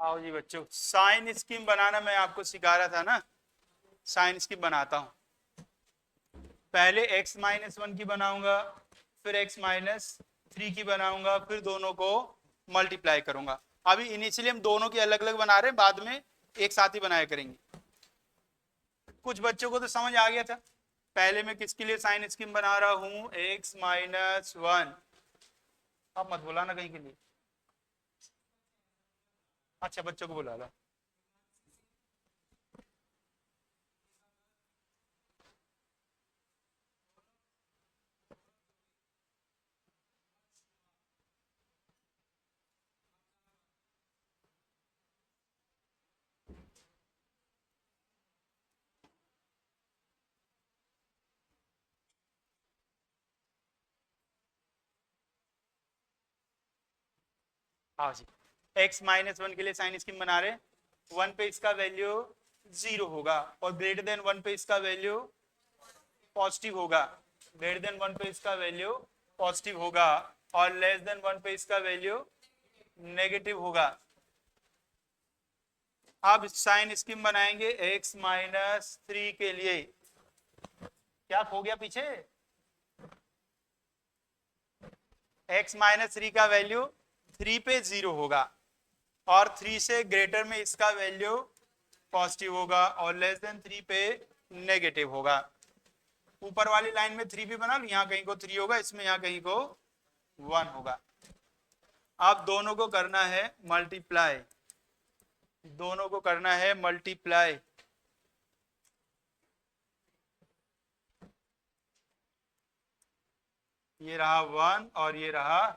आओ जी बच्चों, sign scheme बनाना मैं आपको सिखा रहा था ना। साइन स्कीम बनाता हूं। पहले x माइनस वन की बनाऊंगा, फिर x माइनस थ्री की बनाऊंगा, फिर दोनों को मल्टीप्लाई करूंगा। अभी इनिशियली हम दोनों की अलग अलग बना रहे हैं, बाद में एक साथ ही बनाया करेंगे। कुछ बच्चों को तो समझ आ गया था। पहले मैं किसके लिए साइन स्कीम बना रहा हूं, x माइनस वन। अब मत बुलाना कहीं के लिए। अच्छा, बच्चों को बुला लो। हाँ जी, x माइनस वन के लिए साइन स्कीम बना रहे। वन पे इसका वैल्यू जीरो होगा और ग्रेटर देन वन पे इसका वैल्यू पॉजिटिव होगा। ग्रेटर देन वन पे इसका वैल्यू पॉजिटिव होगा और लेस देन वन पे इसका वैल्यू नेगेटिव होगा। अब साइन स्कीम बनाएंगे x माइनस थ्री के लिए। क्या खो गया पीछे? x माइनस थ्री का वैल्यू थ्री पे जीरो होगा और थ्री से ग्रेटर में इसका वैल्यू पॉजिटिव होगा और लेस देन थ्री पे नेगेटिव होगा। ऊपर वाली लाइन में थ्री भी बना लो, यहाँ कहीं को थ्री होगा, इसमें यहाँ कहीं को वन होगा। अब दोनों को करना है मल्टीप्लाई। दोनों को करना है मल्टीप्लाई। ये रहा वन और ये रहा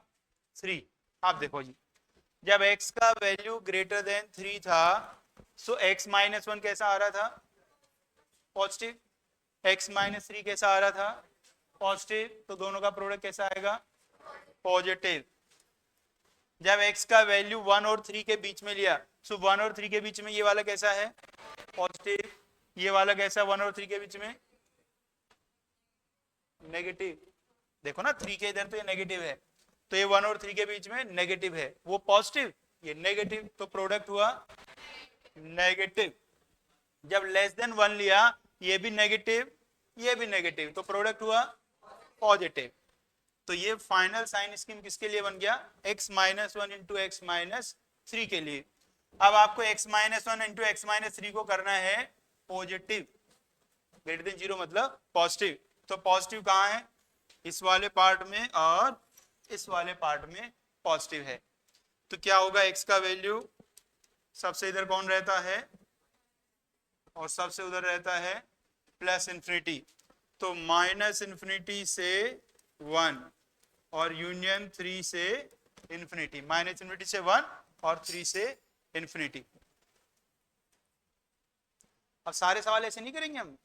थ्री। आप देखो जी, जब x का वैल्यू ग्रेटर देन थ्री था सो x माइनस वन कैसा आ रहा था? पॉजिटिव। x माइनस थ्री कैसा आ रहा था? पॉजिटिव। तो दोनों का प्रोडक्ट कैसा आएगा? पॉजिटिव। जब x का वैल्यू वन और थ्री के बीच में लिया सो वन और थ्री के बीच में ये वाला कैसा है? पॉजिटिव। ये वाला कैसा वन और थ्री के बीच में? नेगेटिव। देखो ना, थ्री के इधर तो ये नेगेटिव है, तो ये वन और थ्री के बीच में नेगेटिव है, वो पॉजिटिव ये नेगेटिव, तो प्रोडक्ट हुआ नेगेटिव। जब लेस देन वन लिया, ये भी नेगेटिव ये भी नेगेटिव, तो प्रोडक्ट हुआ पॉजिटिव। तो ये फाइनल साइन स्कीम किसके लिए बन गया? x minus one into x minus three के लिए। अब आपको x minus one into x minus three को करना है पॉजिटिव। ग्रेटर देन जीरो मतलब पॉजिटिव। तो पॉजिटिव कहाँ है? इस वाले पार्ट में और इस वाले पार्ट में पॉजिटिव है। तो क्या होगा? x का वैल्यू सबसे इधर कौन रहता है और सबसे उधर रहता है प्लस इंफिनिटी। तो माइनस इंफिनिटी से वन और यूनियन थ्री से इंफिनिटी। माइनस इंफिनिटी से वन और थ्री से इंफिनिटी। अब सारे सवाल ऐसे नहीं करेंगे हम।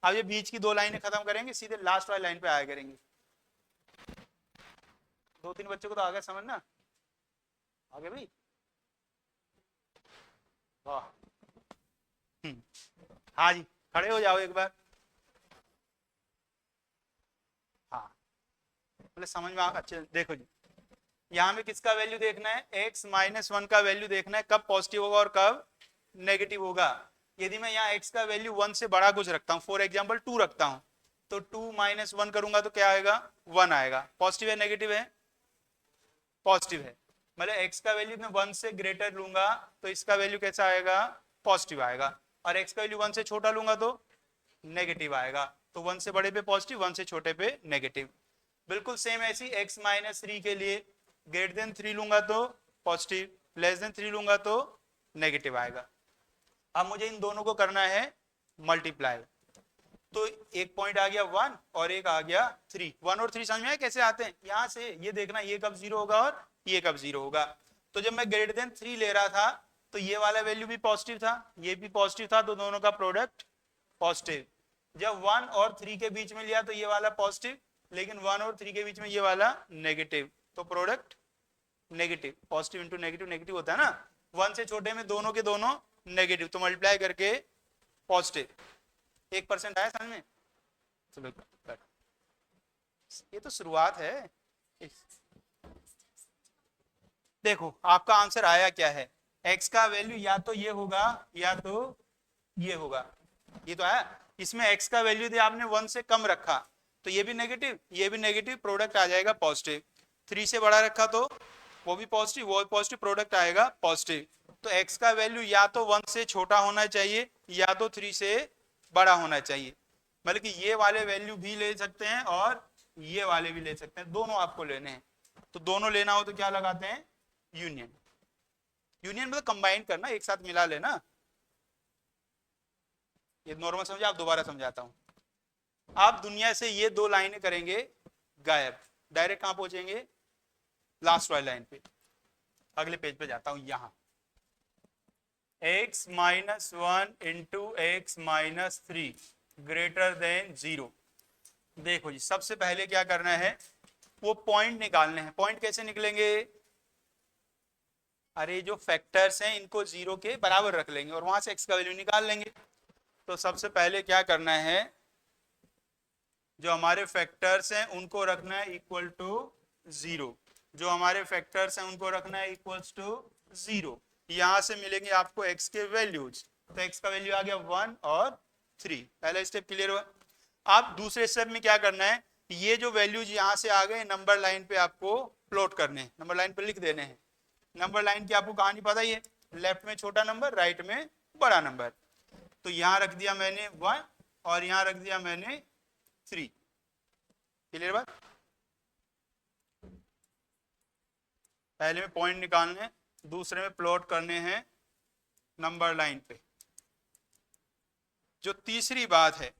अब ये बीच की दो लाइनें खत्म करेंगे, सीधे लास्ट वाली लाइन पे आया करेंगे। दो तीन बच्चों को तो आ गया समझ ना? आगे भाई, वाह। हाँ जी, खड़े हो जाओ एक बार। हाँ, मतलब समझ में अच्छे। देखो जी, यहाँ में किसका वैल्यू देखना है? x माइनस वन का वैल्यू देखना है, कब पॉजिटिव होगा और कब नेगेटिव होगा। यदि मैं यहाँ x का वैल्यू वन से बड़ा कुछ रखता हूँ, फॉर एग्जाम्पल टू रखता हूँ, तो टू माइनस वन करूंगा तो क्या आएगा? वन आएगा। पॉजिटिव है नेगेटिव है? पॉजिटिव है। मतलब x का वैल्यू मैं वन से ग्रेटर लूंगा तो इसका वैल्यू कैसा आएगा? पॉजिटिव आएगा। और x का वैल्यू वन से छोटा लूंगा तो नेगेटिव आएगा। तो वन से बड़े पे पॉजिटिव, वन से छोटे पे नेगेटिव। बिल्कुल सेम ऐसी x माइनस थ्री के लिए ग्रेटर देन थ्री लूंगा तो पॉजिटिव, लेस देन थ्री लूंगा तो नेगेटिव आएगा। अब मुझे इन दोनों को करना है मल्टीप्लाई। तो एक पॉइंट आ गया वन और एक आ गया थ्री। वन और थ्री समझ में आया कैसे आते हैं? यहां से ये देखना, ये कब जीरो होगा और ये कब जीरो होगा। तो जब मैं ग्रेटर देन थ्री ले रहा था तो ये वाला वैल्यू भी पॉजिटिव था, ये भी पॉजिटिव था, तो दोनों का प्रोडक्ट पॉजिटिव। जब वन और थ्री के बीच में लिया तो ये वाला पॉजिटिव, लेकिन वन और थ्री के बीच में ये वाला नेगेटिव, तो product negative. Positive into negative negative होता है ना। वन से छोटे में दोनों के दोनों नेगेटिव, तो मल्टीप्लाई करके पॉजिटिव। 1% आया समझ में? चलो, ये तो शुरुआत है। देखो आपका आंसर आया क्या है। x का वैल्यू या तो ये होगा या तो ये होगा, ये तो है। इसमें x का वैल्यू दिया आपने 1 से कम रखा तो ये भी नेगेटिव, ये भी नेगेटिव, प्रोडक्ट आ जाएगा पॉजिटिव। 3 से बड़ा रखा तो वो भी पॉजिटिव, वो भी पॉजिटिव, प्रोडक्ट आएगा पॉजिटिव। तो x का वैल्यू या तो 1 से छोटा होना चाहिए या तो 3 से बड़ा होना चाहिए। मतलब कि ये वाले वैल्यू भी ले सकते हैं और ये वाले भी ले सकते हैं, दोनों आपको लेने हैं। तो दोनों लेना हो तो क्या लगाते हैं, यूनियन। यूनियन मतलब कंबाइन करना, एक साथ मिला लेना। ये नॉर्मल समझा, आप दोबारा समझाता हूं। आप दुनिया से ये दो लाइनें करेंगे गायब, डायरेक्ट कहां पहुंचेंगे, लास्ट वाली लाइन पे। अगले पेज पे जाता हूं, यहां x minus 1 into x minus 3 greater than 0। देखो जी, सबसे पहले क्या करना है, वो पॉइंट निकालने हैं। पॉइंट कैसे निकलेंगे, अरे जो फैक्टर्स हैं इनको 0 के बराबर रख लेंगे और वहां से x का वैल्यू निकाल लेंगे। तो सबसे पहले क्या करना है, जो हमारे फैक्टर्स हैं उनको रखना है इक्वल टू 0। जो हमारे फैक्टर्स हैं उनको रखना है इक्वल्स टू 0। यहां से मिलेंगे आपको x के वैल्यूज। तो x का वैल्यू आ गया 1 और 3। पहला स्टेप क्लियर हुआ। आप दूसरे स्टेप में क्या करना है, ये जो वैल्यूज यहां से आ गए नंबर लाइन पे आपको प्लॉट करने हैं, नंबर लाइन पे लिख देने हैं। नंबर लाइन की आपको कहानी पता ही है, लेफ्ट में छोटा नंबर, राइट में बड़ा नंबर। तो यहां रख दिया मैंने 1 और यहां रख दिया मैंने 3। क्लियर बात। पहले में पॉइंट निकालने, दूसरे में प्लॉट करने हैं नंबर लाइन पे। जो तीसरी बात है,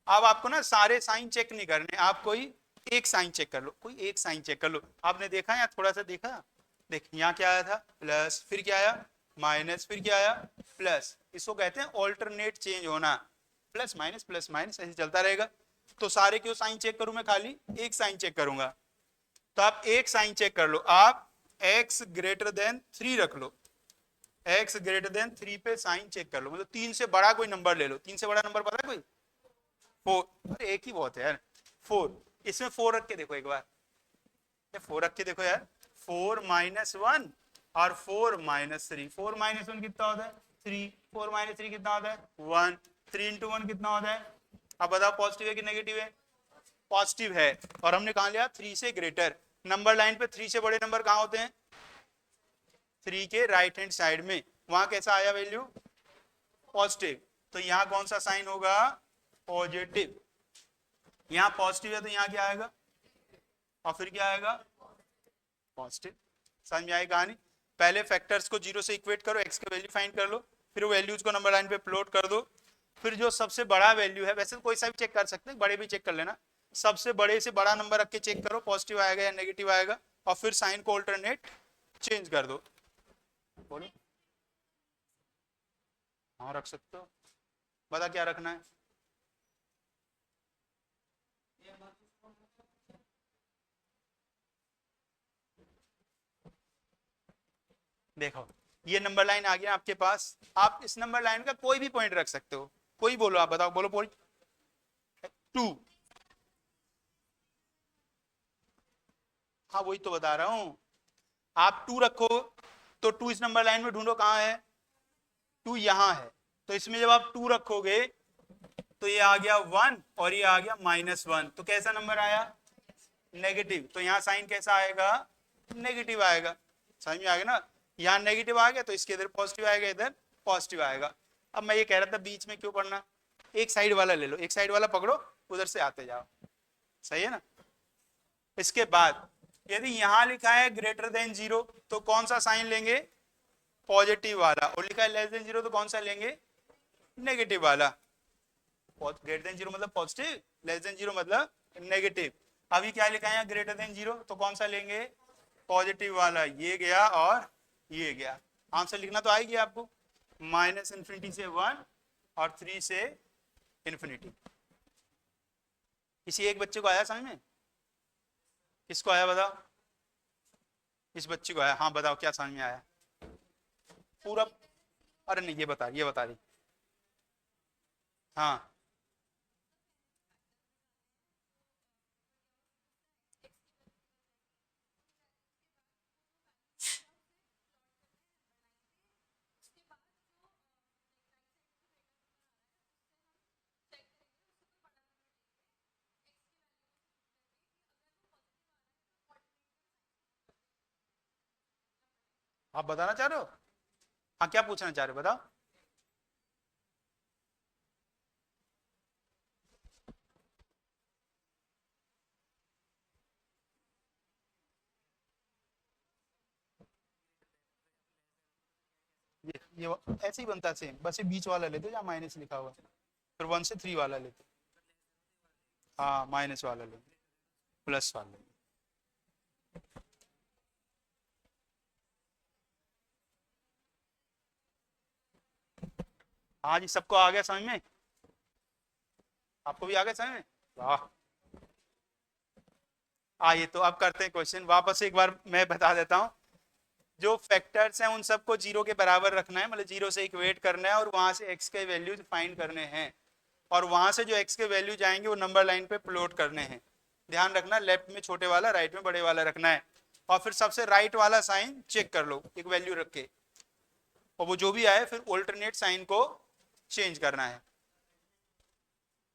अब आपको ना सारे साइन चेक नहीं करने, आप कोई एक साइन चेक कर लो, कोई एक साइन चेक कर लो। आपने देखा या थोड़ा सा देखा, देख यहाँ क्या आया था प्लस, फिर क्या आया माइनस, फिर क्या आया प्लस। इसको कहते हैं ऑल्टरनेट चेंज होना, प्लस माइनस ऐसे चलता रहेगा। तो सारे क्यों साइन चेक करूं मैं, खाली एक साइन चेक करूंगा। तो आप एक साइन चेक कर लो, आप x ग्रेटर देन 3 रख लो, x ग्रेटर देन 3 पे साइन चेक कर लो। मतलब 3 से बड़ा कोई नंबर ले लो। 3 से बड़ा नंबर पता है कोई, 4। अरे एक ही बहुत है यार, 4। इसमें 4 रख के देखो एक बार, 4 रख के देखो यार। 4 माइनस 1 और 4 माइनस 3। 4 माइनस 1 कितना होता है 3, 4 माइनस 3 कितना होता है 1, 3 इंटू 1 कितना होता है। अब बताओ पॉजिटिव है कि नेगेटिव है, पॉजिटिव है। और हमने कहा लिया 3 से ग्रेटर। नंबर लाइन पे 3 से बड़े नंबर कहां होते हैं, 3 के राइट हैंड साइड में। वहां कैसा आया वैल्यू, पॉजिटिव। तो यहां कौन सा साइन होगा, पॉजिटिव। यहां पॉजिटिव है तो यहां क्या आएगा, और फिर क्या आएगा पॉजिटिव। समझ में आई कहानी। पहले फैक्टर्स को 0 से इक्वेट करो, x का वैल्यू फाइंड कर लो, फिर वैल्यूज को नंबर लाइन पे प्लॉट कर दो। फिर जो सबसे बड़ा वैल्यू है, वैसे कोई सा भी चेक कर सकते हैं, बड़े भी चेक कर लेना। सबसे बड़े से बड़ा नंबर रख के चेक करो, पॉजिटिव आएगा या नेगेटिव आएगा, और फिर साइन को ऑल्टरनेट चेंज कर दो। बोलो, हाँ रख सकते हो, बता क्या रखना है। देखो ये नंबर लाइन आ गया आपके पास, आप इस नंबर लाइन का कोई भी पॉइंट रख सकते हो। कोई बोलो, आप बताओ, बोलो पॉइंट 2। हाँ वही तो बता रहा हूं, आप 2 रखो तो 2 इस नंबर लाइन में ढूंढो कहां है, 2 यहां है। तो इसमें जब आप 2 रखोगे तो ये आ गया 1 और ये आ गया -1। तो कैसा नंबर आया, नेगेटिव। तो यहाँ साइन कैसा आएगा, नेगेटिव आएगा। समझ में आ गया ना, यहाँ नेगेटिव आ गया तो इसके इधर पॉजिटिव आएगा, इधर पॉजिटिव आएगा। अब मैं ये कह रहा था बीच में क्यों पढ़ना, एक साइड वाला ले लो, एक साइड वाला पकड़ो, उधर से आते जाओ, सही है ना। इसके बाद यदि यहां लिखा है ग्रेटर देन 0 तो कौन सा साइन लेंगे, पॉजिटिव वाला। और लिखा है लेस देन 0 तो कौन सा लेंगे, नेगेटिव वाला। ग्रेटर देन 0 मतलब पॉजिटिव, लेस देन 0 मतलब नेगेटिव। अभी क्या लिखा है ग्रेटर देन 0 तो कौन सा लेंगे, पॉजिटिव वाला। ये गया और ये गया, आंसर लिखना तो आएगी आपको, -∞ से 1 और 3 से इन्फिनिटी। किसी एक बच्चे को आया समझ में, किसको आया बताओ, इस बच्चे को आया, हाँ बताओ क्या समझ में आया पूरा। अरे नहीं ये बता रही, हाँ आप बताना चाह रहे हो? हाँ, क्या पूछना चाह रहे हो बताओ। ऐसे ही बनता सेम, बस ये बीच वाला लेते जहाँ माइनस लिखा हुआ है, फिर 1 से 3 वाला लेते। हाँ, माइनस वाला लेते, प्लस वाला लेते। हाँ जी, सबको आ गया समझ में? आपको भी आ गया समझ में? वाह। आइए तो अब करते हैं क्वेश्चन, वापस एक बार मैं बता देता हूँ। जो फैक्टर्स हैं उन सबको जीरो के बराबर रखना है, मतलब जीरो से इक्वेट करना है, और वहां से एक्स के वैल्यूज फाइंड करने हैं, और वहां से जो एक्स के वैल्यू जाएंगे वो नंबर लाइन पे प्लॉट करने हैं। ध्यान रखना, लेफ्ट में छोटे वाला, राइट में बड़े वाला रखना है, और फिर सबसे राइट वाला साइन चेक कर लो एक वैल्यू रख के, और वो जो भी आए फिर ऑल्टरनेट साइन को चेंज करना है।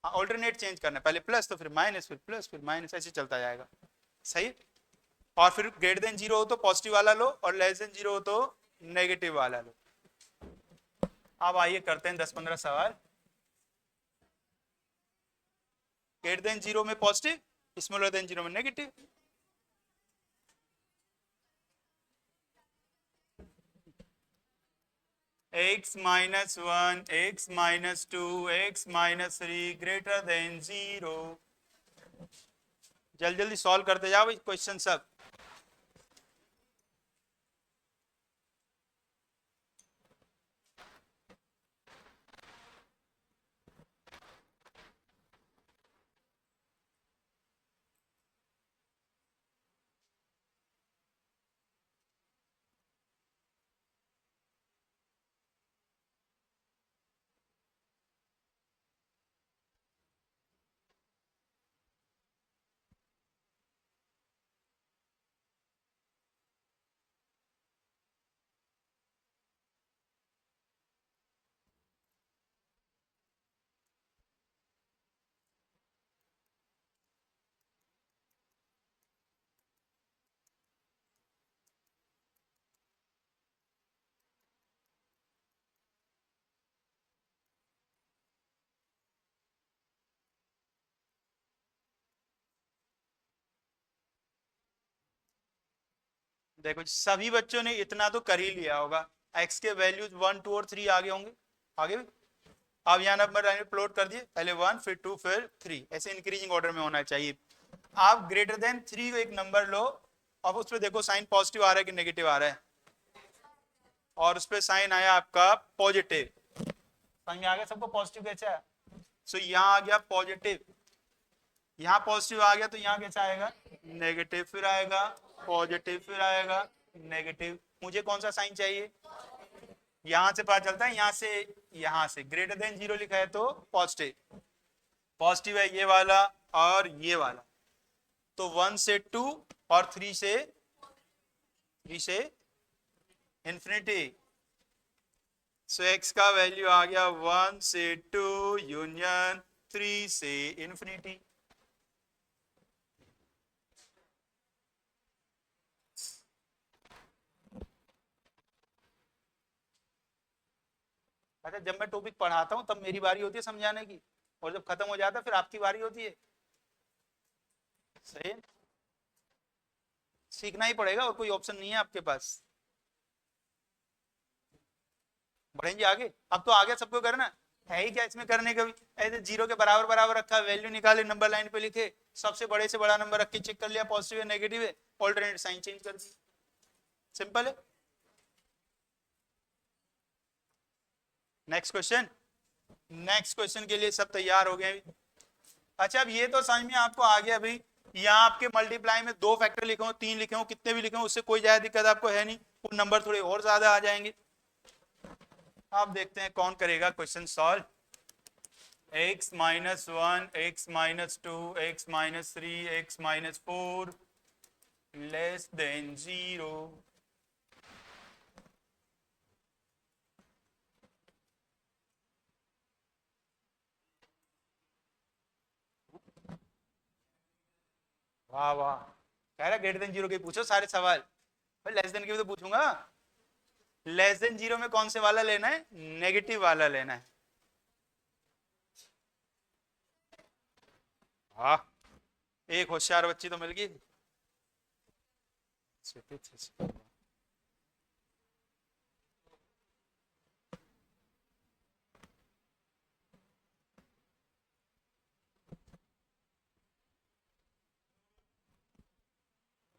हाँ, ऑल्टरनेट चेंज करना है, पहले प्लस तो फिर माइनस, फिर प्लस फिर माइनस, ऐसे चलता जाएगा। सही। और फिर ग्रेटर देन जीरो हो तो पॉजिटिव वाला लो, और लेस देन जीरो हो तो नेगेटिव वाला लो। अब आइए करते हैं 10-15 सवाल। ग्रेटर देन जीरो में पॉजिटिव, स्मॉलर देन जीरो में negative. x-1, x-2, x-3 greater than zero. जल्दी जल्दी सॉल्व करते जाओ भाई क्वेश्चन सब। देखो सभी बच्चों ने इतना तो कर ही लिया होगा, एक्स के वैल्यूज 1, 2 और 3 आगे होंगे। आगे भी अब यहाँ नंबर लाइन प्लॉट कर दिए, पहले 1 फिर 2 फिर 3, ऐसे इंक्रीजिंग ऑर्डर में होना चाहिए। आप ग्रेटर देन 3 को एक नंबर लो, अब उस पर देखो साइन पॉजिटिव आ रहा है कि नेगेटिव आ रहा है, और उस पर साइन आया आपका पॉजिटिव। समझ में आ गया सबको पॉजिटिव कैसे है? सो यहाँ आ गया पॉजिटिव, यहाँ पॉजिटिव आ गया तो यहाँ कैसा आएगा? नेगेटिव, फिर आएगा पॉजिटिव, फिर आएगा नेगेटिव। मुझे कौन सा साइन चाहिए? यहां से पता चलता है, यहां से ग्रेटर देन जीरो लिखा है तो पॉजिटिव, पॉजिटिव है ये वाला और ये वाला, तो 1 से 2 और 3 से इंफिनिटी। सो एक्स का वैल्यू आ गया 1 से 2 यूनियन 3 से इंफिनिटी। अच्छा, जब मैं टॉपिक पढ़ाता हूँ तब मेरी बारी होती है समझाने की, और जब खत्म हो जाता है फिर आपकी बारी होती है। सही। सीखना ही पड़ेगा, और कोई ऑप्शन नहीं है आपके पास। बढ़ेंगे आगे, अब तो आगे सबको करना है ही क्या इसमें करने का भी? ऐसे जीरो के बराबर बराबर रखा, वैल्यू निकाले, नंबर लाइन पे लिखे, सबसे बड़े से बड़ा नंबर रख के चेक कर लिया पॉजिटिव है नेगेटिव है, ऑल्टरनेट साइन चेंज कर दी। सिंपल है। Next question. नेक्स्ट क्वेश्चन के लिए सब तैयार हो गए? अच्छा, अब ये तो समझ में आपको आ गया भाई, यहाँ आपके मल्टीप्लाई में 2 फैक्टर लिखे हो, 3 लिखे हो, कितने भी लिखे हो, उससे कोई ज्यादा दिक्कत आपको है नहीं, वो नंबर थोड़े और ज्यादा आ जाएंगे। आप देखते हैं कौन करेगा question solve. x-1, x-2, x-3, x-4 less than zero. वाह वाह, कह रहा ग्रेटर देन जीरो के पूछो सारे सवाल, भाई लेस देन के भी तो पूछूंगा। लेस देन जीरो में कौन से वाला लेना है, नेगेटिव वाला लेना है। हाँ, एक होशियार बच्ची तो मिल गई।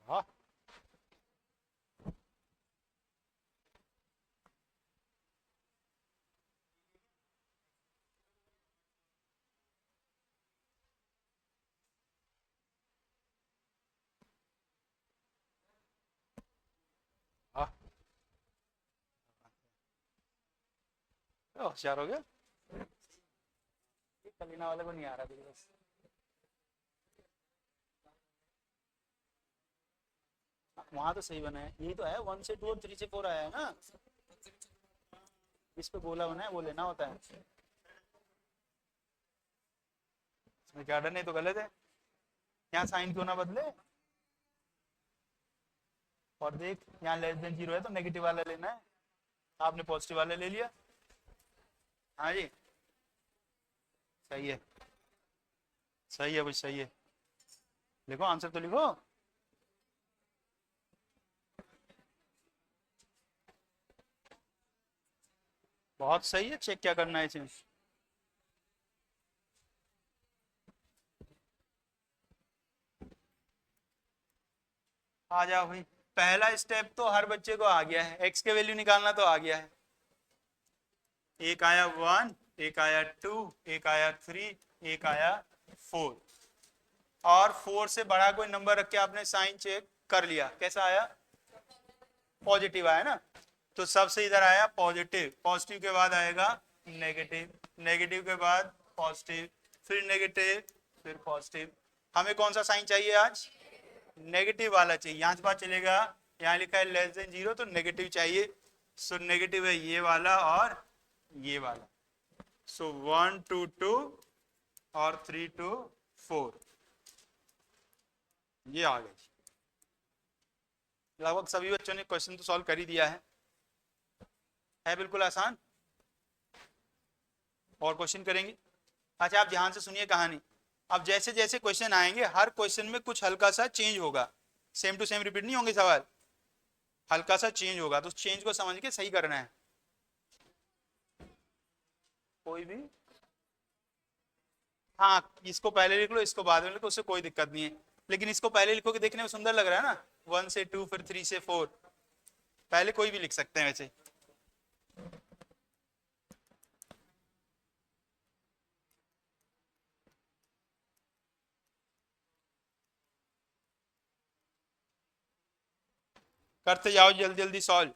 हाँ, हाँ, होशियार हो गया। कलीना वाले को नहीं आ रहा था बस। वहां तो सही बना है, यही तो है, 1 से 2 और 3 से 4 आया है ना। इस पे गोला बना है, वो लेना होता है। इसमें क्या डर, नहीं तो गलत है। यहाँ साइन क्यों ना बदले। और देख, यहाँ लेस देन जीरो है तो नेगेटिव वाला लेना है, आपने पॉजिटिव वाला ले लिया। हाँ जी, सही है, सही है भाई, सही है। लिखो आंसर तो लिखो। बहुत सही है, चेक क्या करना है इसमें। आ जाओ भाई, पहला स्टेप तो हर बच्चे को आ गया है, एक्स के वैल्यू निकालना तो आ गया है। एक आया 1, एक आया 2, एक आया 3, एक आया 4। और 4 से बड़ा कोई नंबर रख के आपने साइन चेक कर लिया, कैसा आया, पॉजिटिव आया ना। तो सबसे इधर आया पॉजिटिव, पॉजिटिव के बाद आएगा नेगेटिव, नेगेटिव के बाद पॉजिटिव, फिर नेगेटिव, फिर पॉजिटिव। हमें कौन सा साइन चाहिए आज, नेगेटिव वाला चाहिए। यहाँ से बात चलेगा, यहाँ लिखा है लेस देन जीरो तो नेगेटिव चाहिए। सो नेगेटिव है ये वाला और ये वाला। सो 1 2 2 और 3 2 4, ये आ गए। लगभग सभी बच्चों ने क्वेश्चन तो सॉल्व कर ही दिया है बिल्कुल आसान। और क्वेश्चन करेंगे। अच्छा, आप ध्यान से सुनिए कहानी। अब जैसे जैसे क्वेश्चन आएंगे, हर क्वेश्चन में कुछ हल्का सा चेंज होगा, सेम टू सेम रिपीट नहीं होंगे सवाल, हल्का सा चेंज होगा, तो उस चेंज को समझ के सही करना है। कोई भी, हाँ, इसको पहले लिख लो, इसको बाद में लिखो, उससे कोई दिक्कत नहीं है। लेकिन इसको पहले लिखोगे, देखने में सुंदर लग रहा है ना, 1 से 2 फिर 3 से 4। पहले कोई भी लिख सकते हैं वैसे। करते जाओ जल्दी जल्दी सॉल्व।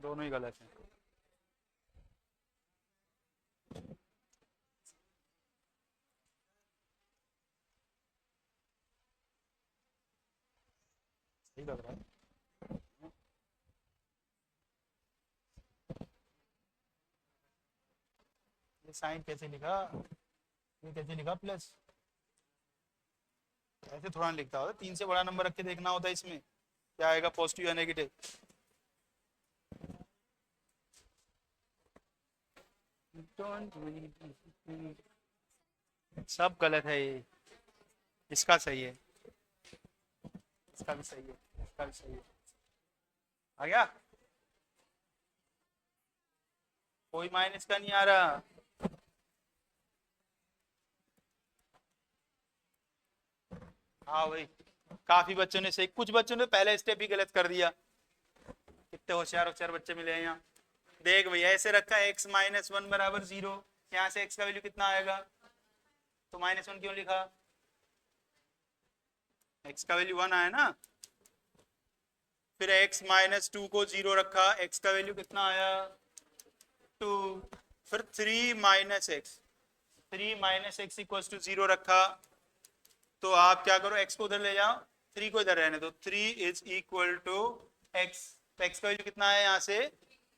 दोनों ही गलत है। सही लग रहा है। ये साइन कैसे लिखा, ये कैसे लिखा प्लस, ऐसे थोड़ा नहीं लिखता होता, 3 से बड़ा नंबर रख के देखना होता है इसमें क्या आएगा, पॉजिटिव या नेगेटिव। सब गलत है ये। इसका सही है, इसका भी सही है, इसका भी सही है। आ गया, कोई माइनस का नहीं आ रहा। हाँ भाई, काफी बच्चों ने सही, कुछ बच्चों ने पहला स्टेप ही गलत कर दिया। कितने होशियार होशियार बच्चे मिले हैं यहाँ। देख भैया, ऐसे रखा है x माइनस वन बराबर 0, यहाँ से x का वैल्यू कितना आएगा, तो -1 क्यों लिखा, x का वैल्यू 1 आया ना। फिर x माइनस 2 को 0 रखा, x का वैल्यू कितना आया 2। फिर 3 minus x, 3 minus x equal to 0 रखा, तो आप क्या करो, x को उधर ले जाओ, 3 को इधर रहने दो, 3 इज इक्वल टू x। तो x का वैल्यू कितना है यहाँ से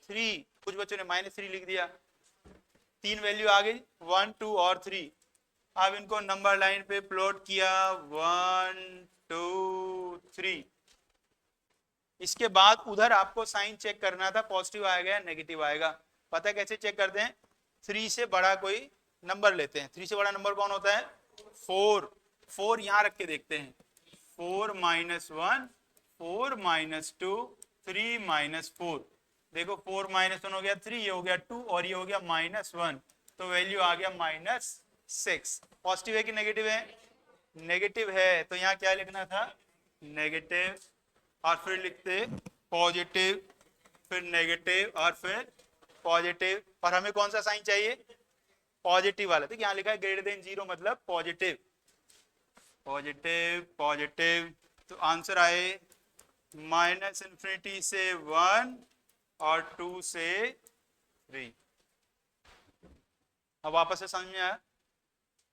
3, कुछ बच्चों ने -3 लिख दिया। 3 वैल्यू आ गई 1 2 और 3। अब इनको नंबर लाइन पे प्लॉट किया 1 2 3। इसके बाद उधर आपको साइन चेक करना था, पॉजिटिव आएगा या नेगेटिव आएगा। पता है कैसे चेक करते हैं, 3 से बड़ा कोई नंबर लेते हैं। 3 से बड़ा नंबर कौन होता है 4। 4 यहाँ रख के देखते हैं, 4 माइनस 1, 4 माइनस 2, 3 माइनस 4। देखो 4 माइनस 1 हो गया 3, ये हो गया 2 और ये हो गया -1, तो वैल्यू आ गया -6। पॉजिटिव है कि नेगेटिव है, नेगेटिव है, तो यहाँ क्या लिखना था नेगेटिव, और फिर लिखते पॉजिटिव, फिर नेगेटिव और फिर पॉजिटिव। और हमें कौन सा साइन चाहिए, पॉजिटिव वाला। देखिए यहाँ लिखा है ग्रेटर देन 0 मतलब पॉजिटिव, पॉजिटिव पॉजिटिव। तो आंसर आए -∞ से 1 और 2 से 3। अब वापस से समझ में आया,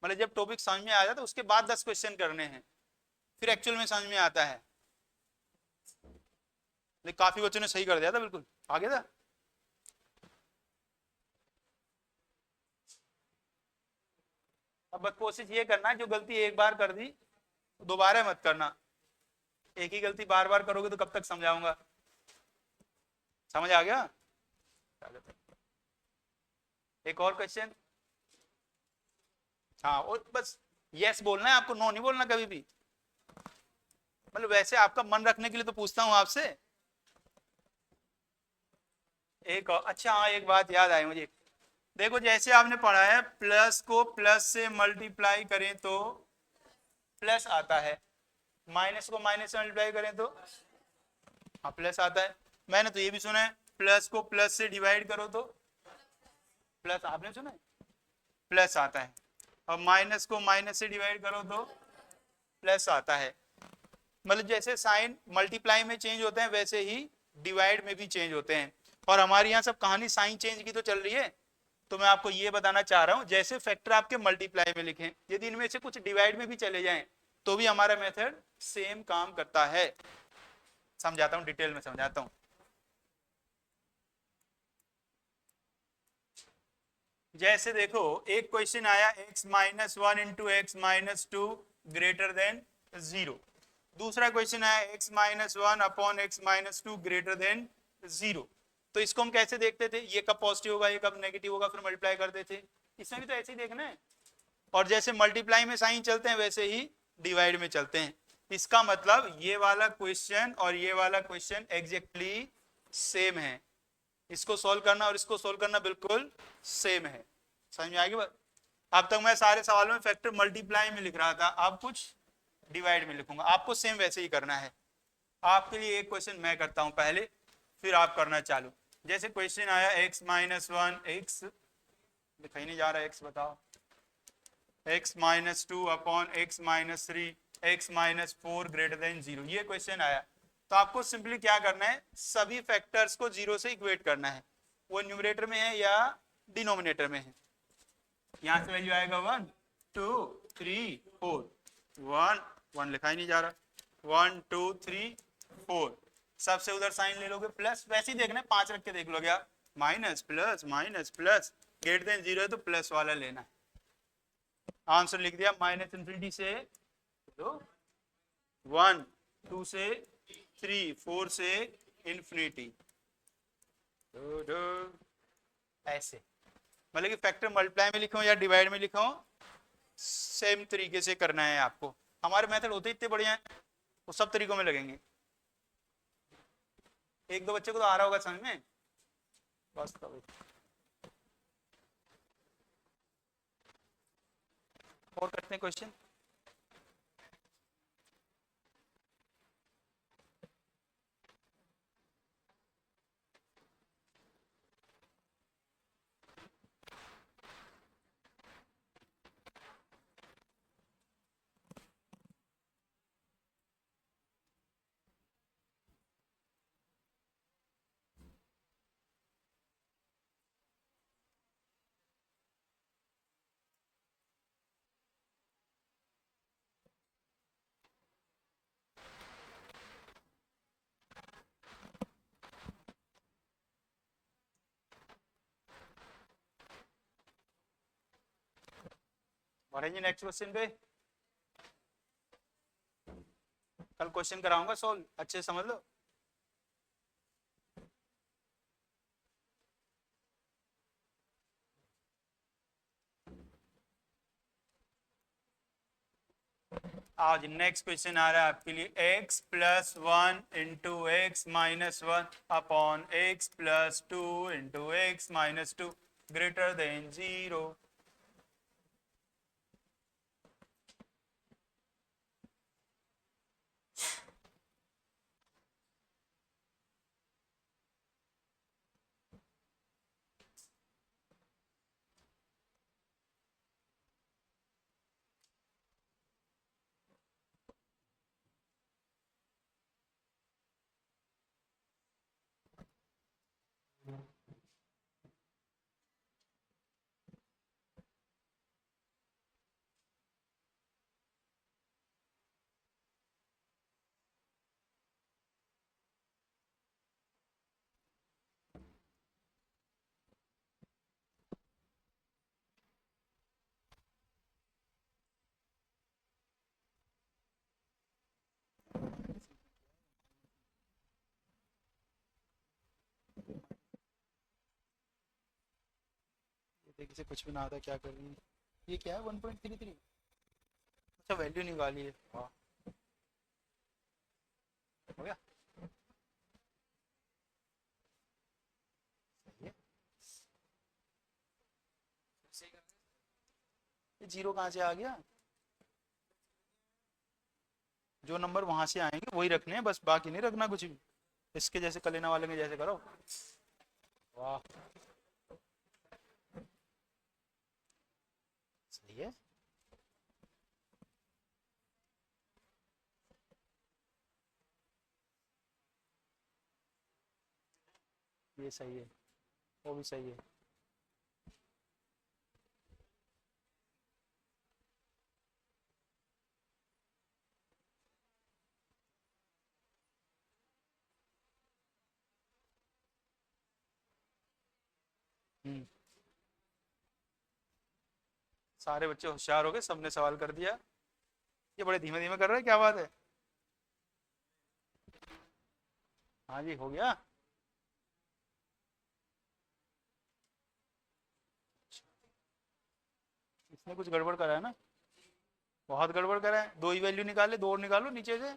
मतलब जब टॉपिक समझ में आ जाए तो उसके बाद 10 क्वेश्चन करने हैं, फिर एक्चुअल में समझ में आता है। लेकिन काफी बच्चों ने सही कर दिया था, बिल्कुल आगे था। अब बस कोशिश ये करना है, जो गलती एक बार कर दी दोबारा मत करना। एक ही गलती बार बार करोगे तो कब तक समझाऊंगा। समझ आ गया। एक और क्वेश्चन, हाँ, और बस यस बोलना है आपको, नो नहीं बोलना कभी भी। मतलब वैसे आपका मन रखने के लिए तो पूछता हूं आपसे। एक और, अच्छा हाँ, एक बात याद आई मुझे। देखो जैसे आपने पढ़ा है, प्लस को प्लस से मल्टीप्लाई करें तो प्लस आता है, माइनस को माइनस से मल्टीप्लाई करें तो हाँ प्लस आता है। मैंने तो ये भी सुना है, प्लस को प्लस से डिवाइड करो तो प्लस, आपने सुना है प्लस आता है, और माइनस को माइनस से डिवाइड करो तो प्लस आता है। मतलब जैसे साइन मल्टीप्लाई में चेंज होते हैं वैसे ही डिवाइड में भी चेंज होते हैं। और हमारी यहाँ सब कहानी साइन चेंज की तो चल रही है, तो मैं आपको ये बताना चाह रहा हूँ, जैसे फैक्टर आपके मल्टीप्लाई में लिखें, यदि इनमें से कुछ डिवाइड में भी चले जाएं तो भी हमारा मेथड सेम काम करता है। समझाता हूँ, डिटेल में समझाता हूँ। जैसे देखो एक क्वेश्चन आया, x minus 1 into x minus 2 greater than 0। दूसरा क्वेश्चन आया x minus 1 upon x minus 2 greater than 0। तो इसको हम कैसे देखते थे, ये कब पॉजिटिव होगा ये कब नेगेटिव होगा, फिर मल्टीप्लाई करते थे। इसमें भी तो ऐसे ही देखना है। और जैसे मल्टीप्लाई में साइन चलते हैं वैसे ही डिवाइड में चलते हैं। इसका मतलब ये वाला क्वेश्चन और ये वाला क्वेश्चन एग्जैक्टली सेम है। इसको सोल्व करना और इसको सोल्व करना बिल्कुल सेम है। समझ में आएगी बात। अब तक मैं सारे सवालों में फैक्टर मल्टीप्लाई में लिख रहा था, अब कुछ डिवाइड में लिखूंगा। आपको सेम वैसे ही करना है। आपके लिए एक क्वेश्चन मैं करता हूं पहले, फिर आप करना चालू। जैसे क्वेश्चन आया x माइनस 1, एक्स लिखा ही नहीं जा रहा, x बताओ, x minus 2 upon x minus 3 x minus 4 greater than 0। ये क्वेश्चन आया, तो आपको सिंपली क्या करना है, सभी फैक्टर्स को 0 से इक्वेट करना है, वो न्यूमरेटर में है या डिनोमिनेटर में है। यहां से वैल्यू आएगा 1 2 3 4, 1 लिखा ही नहीं जा रहा, 1 2 3 4। सबसे उधर साइन ले लोगे प्लस, वैसे ही देखना है 5 रख के देख लो, क्या माइनस प्लस ग्रेटर देन 0 है तो प्लस वाला लेना है। आंसर लिख दिया, -∞ से तो 1, 2 से 3, 4 से इंफिनिटी। ऐसे मतलब कि फैक्टर मल्टीप्लाई में लिखो या डिवाइड में लिखो, सेम तरीके से करना है आपको। हमारे मेथड होते इतने बढ़िया हैं, वो सब तरीकों में लगेंगे। एक दो बच्चे को तो आ रहा होगा समझ में, बस तो और करते हैं क्वेश्चन। बढ़ेंगे नेक्स्ट क्वेश्चन पे। कल क्वेश्चन कराऊंगा सोल्व, अच्छे से समझ लो। आज नेक्स्ट क्वेश्चन आ रहा है आपके लिए, x plus 1 into x minus 1 upon x plus 2 into x minus 2 greater than 0। देखिए से कुछ भी ना आता क्या कर रही है, ये क्या है 1.33, अच्छा वैल्यू निकाली है, वाह हो गया। ये जीरो कहाँ से आ गया, जो नंबर वहां से आएंगे वही रखने हैं बस, बाकी नहीं रखना कुछ भी, इसके जैसे कलेना वाले के जैसे करो। वाह सही है, ये सही है, वो भी सही है। सारे बच्चे होशियार हो गए, सबने सवाल कर दिया। ये बड़े धीमे धीमे कर रहे हैं, क्या बात है। हाँ जी हो गया। इसने कुछ गड़बड़ करा है ना, बहुत गड़बड़ करा है, दो ही वैल्यू निकाले, दो और निकालो नीचे से।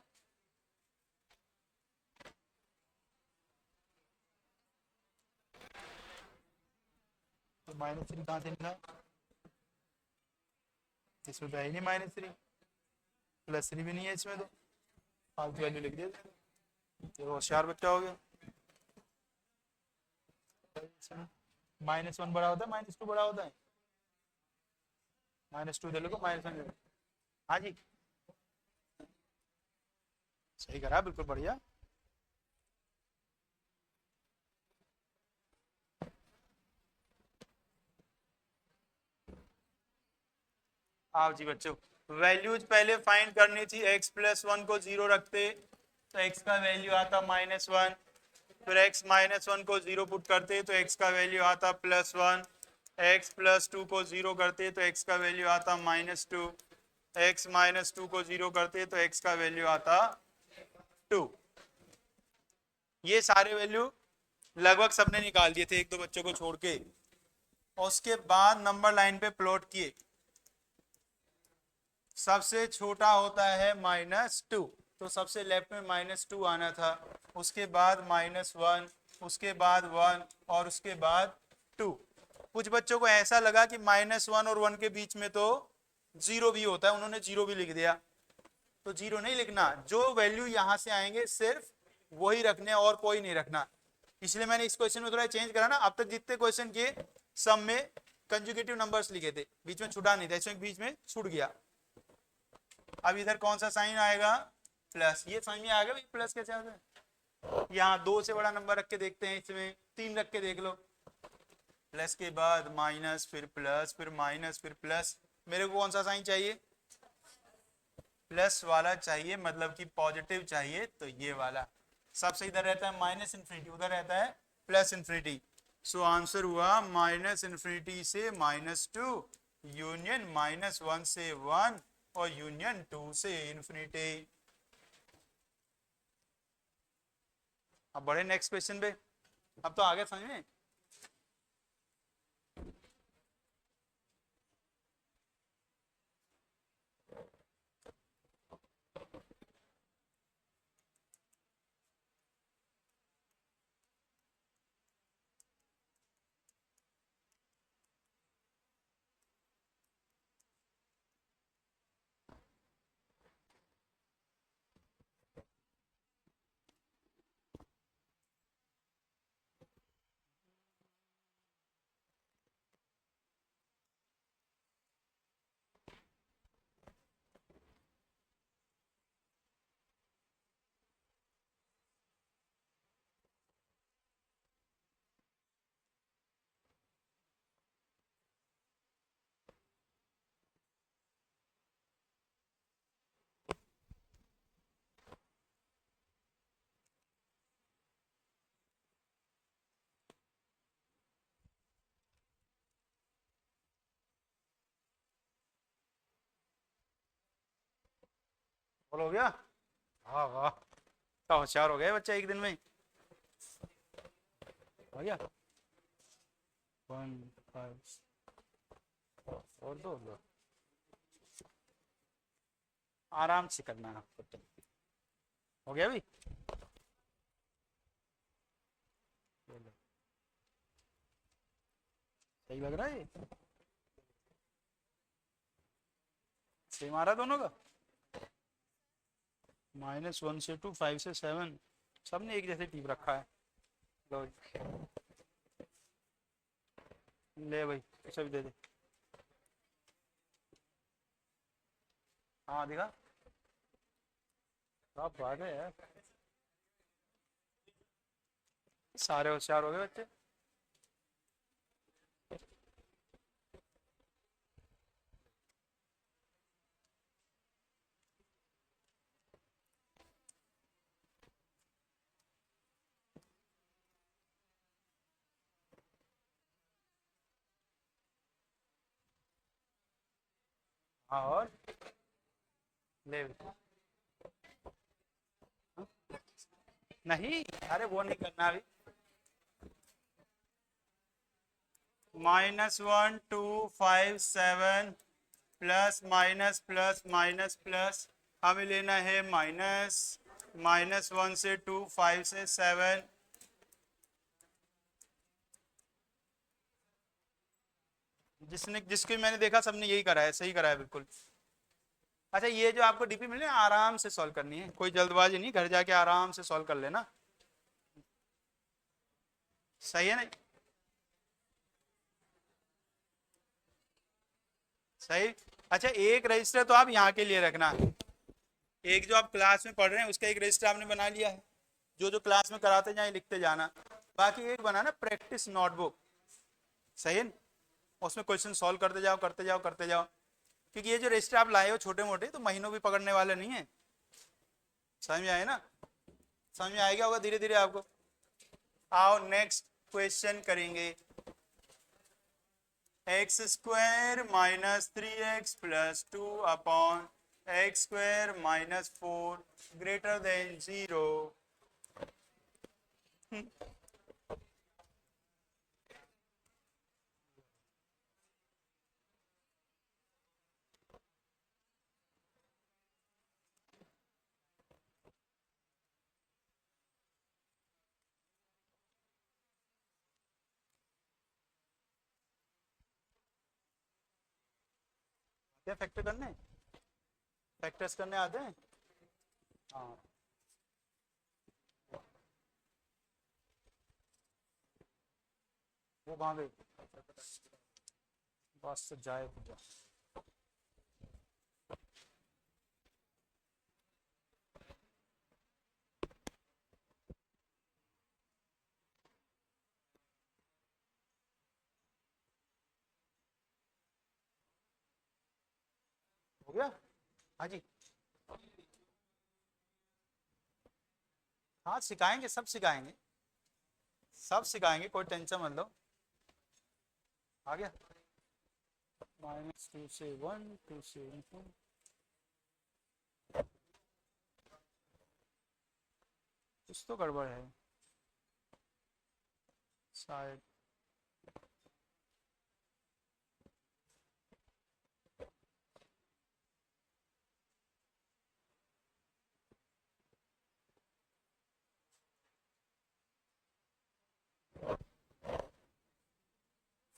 तो -3 कहाँ से निकाला, इसमें तो है ही नहीं -3, +3 भी नहीं है इसमें, तो फालतू वैल्यू लिख दिया, तो होशियार बच्चा हो गया। -1 बड़ा होता है, -2 बड़ा होता है, -2 दे लो -1। हाँ जी सही करा, बिल्कुल बढ़िया। आओ जी बच्चों, वैल्यूज पहले फाइंड करनी थी, x प्लस 1 को 0 रखते तो x का वैल्यू आता -1, फिर x -1 को 0 पुट करते तो x का वैल्यू आता +1, x प्लस 2 को 0 करते तो x का वैल्यू आता -2, x -2 को 0 करते तो x का वैल्यू आता 2। ये सारे वैल्यू लगभग सबने निकाल दिए थे, एक दो बच्चों को छोड़ के, और उसके बाद नंबर लाइन पे प्लॉट किए, सबसे छोटा होता है -2, तो सबसे लेफ्ट में -2 आना था, उसके बाद -1, उसके बाद 1 और उसके बाद 2। कुछ बच्चों को ऐसा लगा कि -1 और 1 के बीच में तो 0 भी होता है, उन्होंने 0 भी लिख दिया। तो 0 नहीं लिखना, जो वैल्यू यहां से आएंगे सिर्फ वही रखने और कोई नहीं रखना। इसलिए मैंने इस क्वेश्चन में थोड़ा चेंज करा ना। अब तक जितने क्वेश्चन किए सब में कंजुगेटिव नंबर्स लिखे थे, बीच में छुटा नहीं था, इसमें बीच में छूट गया। अब इधर कौन सा साइन आएगा? प्लस। ये समझ में आ गया भाई प्लस कैसे आता है? यहाँ 2 से बड़ा नंबर रख के देखते हैं, इसमें 3 रख के देख लो। प्लस के बाद माइनस, फिर प्लस, फिर माइनस, फिर प्लस। मेरे को कौन सा साइन चाहिए? प्लस वाला चाहिए, मतलब कि पॉजिटिव चाहिए, तो ये वाला। सबसे इधर रहता है माइनस इन्फिनिटी, उधर रहता है प्लस इन्फिनिटी। सो आंसर हुआ माइनस इन्फिनिटी से -2 यूनियन -1 से 1 और यूनियन 2 से इन्फिनिटी। अब बढ़े नेक्स्ट क्वेश्चन पे। अब तो आगे समझ में। बोलो हो गया? हाँ वाह, तो होशियार हो गए बच्चा एक दिन में। हो गया 1 5 और दो आराम से करना है। हो गया भाई? सही लग रहा है ये? सेम आ रहा दोनों का? -1 से 2, 5 से 7, सबने एक जैसे टीप रखा है। लो ले भाई, इसे भी दे दे। हाँ दिखा, क्या बात है यार, सारे होशियार हो गए बच्चे। हाँ और ले नहीं, अरे वो नहीं करना अभी। -1 2 5 7 plus minus plus minus plus, हमें लेना है माइनस -1 से 2 5 से 7। जिसने जिसको मैंने देखा सबने यही करा है, सही करा है बिल्कुल। अच्छा ये जो आपको डीपी मिले आराम से सॉल्व करनी है, कोई जल्दबाजी नहीं, घर जाके आराम से सॉल्व कर लेना। सही है नहीं? सही। अच्छा एक रजिस्टर तो आप यहाँ के लिए रखना, एक जो आप क्लास में पढ़ रहे हैं उसका एक रजिस्टर आपने बना लिया है, जो जो क्लास में कराते जाए लिखते जाना। बाकी एक बनाना प्रैक्टिस नोटबुक, सही है? उसमें क्वेश्चन सॉल्व करते जाओ करते जाओ करते जाओ, क्योंकि ये जो रजिस्टर आप लाए हो छोटे मोटे तो महीनों भी पकड़ने वाले नहीं है। समझ में आए ना? समझ में आएगा होगा धीरे धीरे आपको। आओ नेक्स्ट क्वेश्चन करेंगे। x² -3x + 2 upon x² -4 greater than 0। क्या फैक्टर करने, फैक्टर्स करने आते हैं? हाँ, वो कहाँ गई? बस से जाए तो जा। हो गया? हाँ जी, हाँ सिखाएंगे, सब सिखाएंगे, सब सिखाएंगे, कोई टेंशन मत लो। आ गया? -2 से 1, 2 से इनफिनिटी। कुछ तो गड़बड़ है शायद।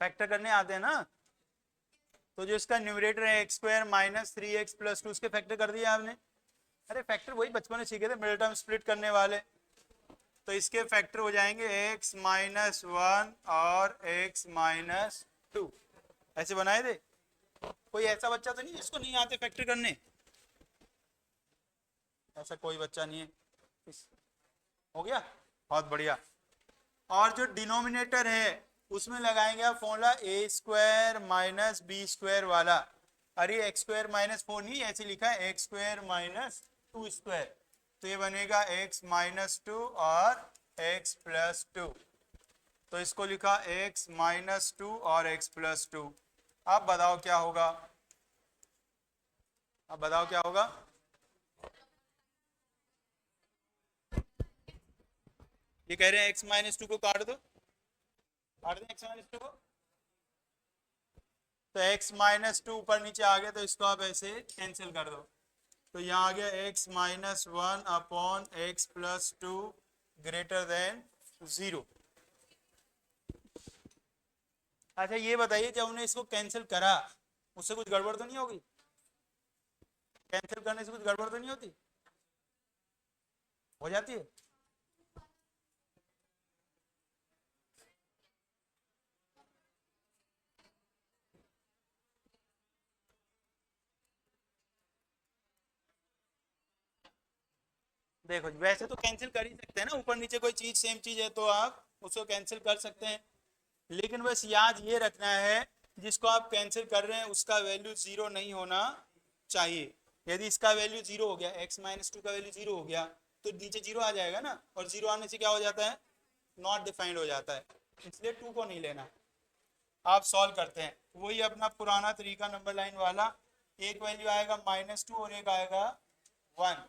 फैक्टर करने आते हैं ना, तो जो इसका न्यूमरेटर है x² माइनस 3x प्लस 2, उसके फैक्टर कर दिए आपने। अरे फैक्टर वही बचपन में सीखे थे, मिडिल टर्म स्प्लिट करने वाले। तो इसके फैक्टर हो जाएंगे x माइनस 1 और x माइनस 2, ऐसे बनाए थे। कोई ऐसा बच्चा तो नहीं जिसको नहीं आते फैक्टर करने? ऐसा कोई बच्चा नहीं है। हो गया, बहुत बढ़िया। और जो डिनोमिनेटर है उसमें लगाएंगे आप फॉर्मूला a² माइनस b² वाला। अरे x² माइनस 4 नहीं, ऐसे लिखा है x² माइनस 2²। तो ये बनेगा x माइनस 2 और x प्लस 2। तो इसको लिखा x माइनस 2 और x प्लस 2। अब बताओ क्या होगा, अब बताओ क्या होगा? ये कह रहे हैं x माइनस 2 को काट दो, काट दें x माइनस 2 को। तो x माइनस 2 ऊपर नीचे आ गया, तो इसको आप ऐसे कैंसिल कर दो। तो यहाँ आ गया x minus 1 upon x plus 2 greater than 0। अच्छा ये बताइए, जब हमने इसको कैंसिल करा उससे कुछ गड़बड़ तो नहीं होगी? कैंसिल करने से कुछ गड़बड़ तो नहीं होती? हो जाती है? देखो वैसे तो कैंसिल कर ही सकते हैं ना, ऊपर नीचे कोई चीज सेम चीज है तो आप उसको कैंसिल कर सकते हैं। लेकिन बस याद ये रखना है, जिसको आप कैंसिल कर रहे हैं उसका वैल्यू 0 नहीं होना चाहिए। यदि इसका वैल्यू 0 हो गया, x माइनस 2 का वैल्यू 0 हो गया, तो नीचे 0 आ जाएगा ना, और 0 आने से क्या हो जाता है? नॉट डिफाइंड हो जाता है। इसलिए 2 को नहीं लेना। आप सॉल्व करते हैं वही अपना पुराना तरीका नंबर लाइन वाला। एक वैल्यू आएगा -2 और एक आएगा 1।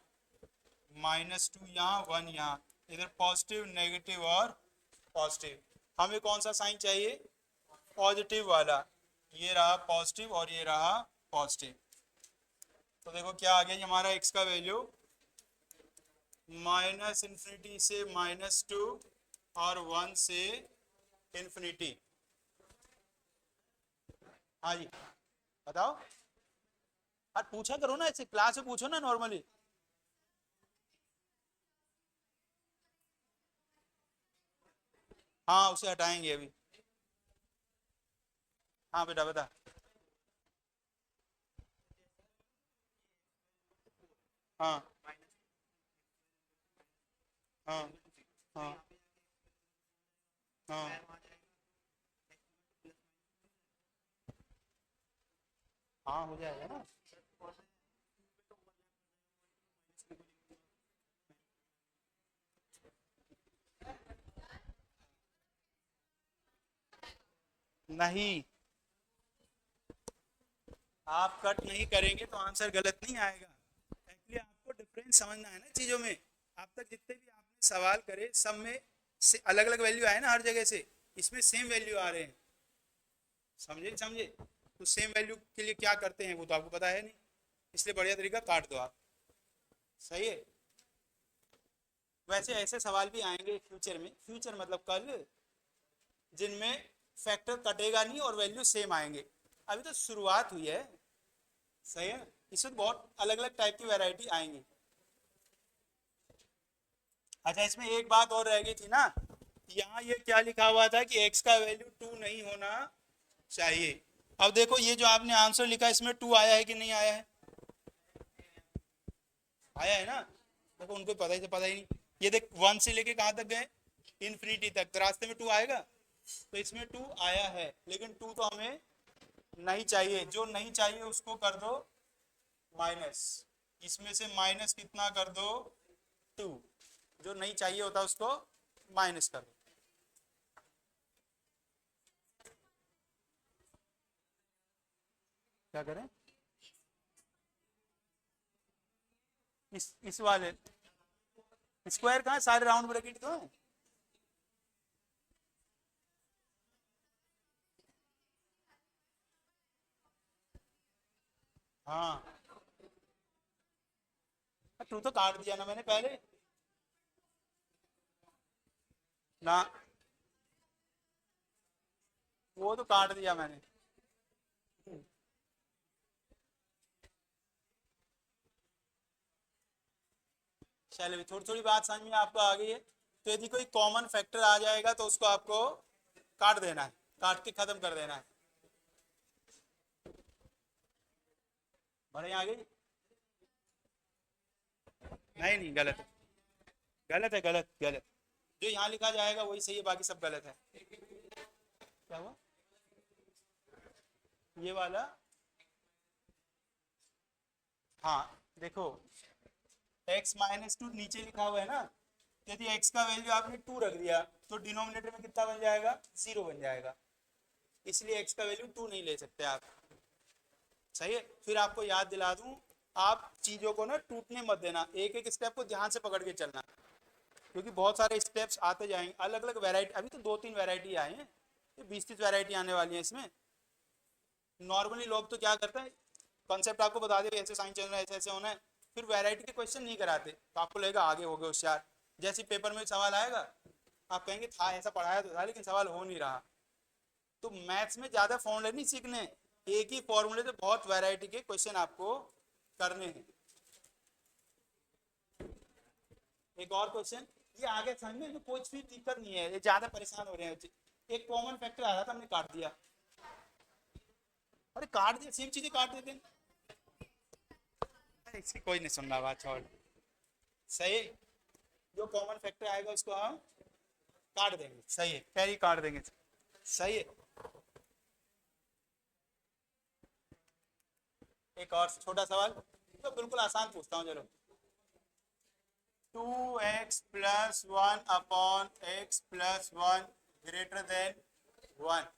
-2 यहाँ, 1 यहाँ, इधर पॉजिटिव नेगेटिव और पॉजिटिव। हमें कौन सा साइन चाहिए? पॉजिटिव वाला। ये रहा पॉजिटिव और ये रहा पॉजिटिव। तो देखो क्या आ गया हमारा x का वैल्यू, -इन्फिनिटी से -2 और 1 से इन्फिनिटी। हाँ जी बताओ। अरे पूछा करो ना, ऐसे क्लास में पूछो ना नॉर्मली। हाँ उसे हटाएंगे अभी। हाँ बेटा बता। हाँ हाँ हाँ हाँ हाँ हो जाएगा ना। नहीं, आप कट नहीं करेंगे तो आंसर गलत नहीं आएगा। एक्चुअली आपको डिफरेंस समझना है ना चीज़ों में। अब तक जितने भी आपने सवाल करे सब में से अलग अलग वैल्यू आए ना हर जगह से, इसमें सेम वैल्यू आ रहे हैं। समझे समझे? तो सेम वैल्यू के लिए क्या करते हैं वो तो आपको पता है नहीं, इसलिए बढ़िया तरीका काट दो आप। सही है? वैसे ऐसे सवाल भी आएंगे फ्यूचर में, फ्यूचर मतलब कल, जिनमें फैक्टर कटेगा नहीं और वैल्यू सेम आएंगे। अभी तो शुरुआत हुई है। सही है। इसमें बहुत अलग अलग टाइप की वैरायटी आएंगी। अच्छा, इसमें एक बात और रह गई थी ना, यहाँ ये क्या लिखा हुआ था कि x का वैल्यू 2 नहीं होना चाहिए। अब देखो ये जो आपने आंसर लिखा इसमें 2 आया है कि नहीं आया है? आया है ना। देखो उनको पता ही तो पता ही नहीं। ये देख 1 से लेके कहाँ तक गए, इन्फिनिटी तक, तो रास्ते में 2 आएगा, तो इसमें 2 आया है, लेकिन 2 तो हमें नहीं चाहिए। जो नहीं चाहिए उसको कर दो माइनस, इसमें से माइनस कितना कर दो 2, जो नहीं चाहिए होता उसको माइनस कर दो। क्या करें? इस वाले स्क्वायर कहाँ है? सारे राउंड ब्रैकेट तो है। हाँ, टू तो काट दिया ना मैंने पहले ना, वो तो काट दिया मैंने। चलिए, थोड़ी थोड़ी बात समझ में आपको आ गई है। तो यदि कोई कॉमन फैक्टर आ जाएगा तो उसको आपको काट देना है, काट के खत्म कर देना है। बड़े आ गई? नहीं नहीं, गलत है, गलत है, गलत गलत। जो यहाँ लिखा जाएगा वही सही है, बाकी सब गलत है। क्या हुआ? ये वाला, हाँ देखो, x माइनस 2 नीचे लिखा हुआ है ना, यदि x का वैल्यू आपने 2 रख दिया तो डिनोमिनेटर में कितना बन जाएगा? 0 बन जाएगा। इसलिए x का वैल्यू 2 नहीं ले सकते आप। सही है। फिर आपको याद दिला दूं, आप चीजों को ना टूटने मत देना, एक एक स्टेप को ध्यान से पकड़ के चलना, क्योंकि बहुत सारे स्टेप्स आते जाएंगे, अलग अलग वैरायटी। अभी तो 2-3 वैरायटी आए हैं, 20-30 वैरायटी आने वाली है इसमें। नॉर्मली लोग तो क्या करते हैं, कॉन्सेप्ट आपको बता दे ऐसे साइन चलना है, ऐसे ऐसे होना है, फिर वैरायटी के क्वेश्चन नहीं कराते, तो आपको लगेगा आगे हो गए होशियार। जैसे पेपर में सवाल आएगा, आप कहेंगे था ऐसा पढ़ाया तो था, लेकिन सवाल हो नहीं रहा। तो मैथ्स में ज्यादा फॉर्मूले नहीं सीखने, एक ही फॉर्मूले से बहुत वैरायटी के क्वेश्चन आपको करने हैं। एक और क्वेश्चन, ये आगे समझ में कोई भी दिक्कत नहीं है, ये ज्यादा परेशान हो रहे हैं बच्चे। एक कॉमन फैक्टर आ रहा था, हमने काट दिया। अरे काट दिया, सेम चीजें काट देते हैं। अरे इसकी कोई नहीं सुन रहा, बात छोड़। सही, जो कॉमन फैक्टर आएगा उसको हम काट देंगे। सही है, कैरी काट देंगे। सही है। एक और छोटा सवाल, तो बिल्कुल आसान पूछता हूँ, चलो। 2x+1/x+1 greater than 1।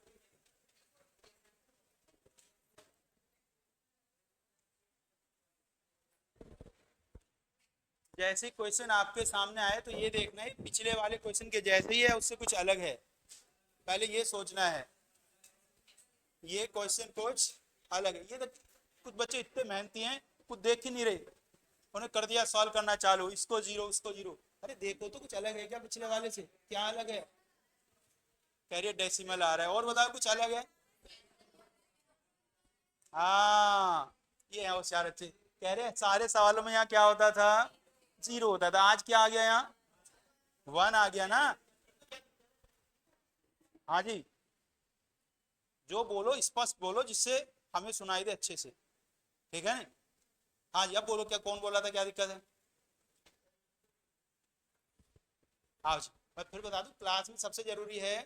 जैसे क्वेश्चन आपके सामने आए तो ये देखना है पिछले वाले क्वेश्चन के जैसे ही है, उससे कुछ अलग है, पहले ये सोचना है ये क्वेश्चन कुछ अलग है। ये तो कुछ बच्चे इतने मेहनती हैं, कुछ देख ही नहीं रहे, उन्हें कर दिया सॉल्व करना चालू, इसको जीरो उसको जीरो। अरे देखो तो कुछ अलग है क्या पिछले वाले से? क्या अलग है? कह रही है डेसिमल आ रहा है, और बताओ कुछ अलग है? हाँ, ये है होशियार अच्छे, कह रहे हैं सारे सवालों में यहाँ क्या होता था? जीरो होता था। आज क्या आ गया यहाँ? 1 आ गया ना। हाँ जी, जो बोलो स्पष्ट बोलो, जिससे हमें सुनाई दे अच्छे से, ठीक है ना? हाँ जी, अब बोलो, क्या कौन बोला था, क्या दिक्कत है? हाँ जी, मैं फिर बता दूं, क्लास में सबसे जरूरी है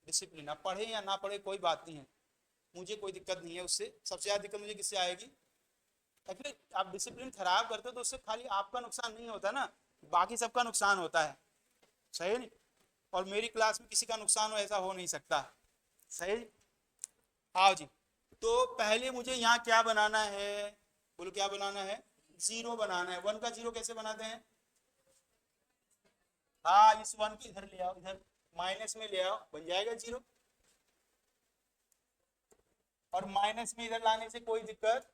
डिसिप्लिन। अब पढ़े या ना पढ़े कोई बात नहीं है, मुझे कोई दिक्कत नहीं है उससे। सबसे ज्यादा दिक्कत मुझे किससे आएगी? एक्चुअली आप डिसिप्लिन खराब करते हो तो उससे खाली आपका नुकसान नहीं होता ना, बाकी सबका नुकसान होता है। सही नहीं? और मेरी क्लास में किसी का नुकसान हो ऐसा हो नहीं सकता। सही। आओ जी, तो पहले मुझे यहाँ क्या बनाना है? बोलो क्या बनाना है? जीरो बनाना है। 1 का जीरो कैसे बनाते हैं? हाँ, इस 1 को इधर ले आओ, इधर माइनस में ले आओ, बन जाएगा जीरो। और माइनस में इधर लाने से कोई दिक्कत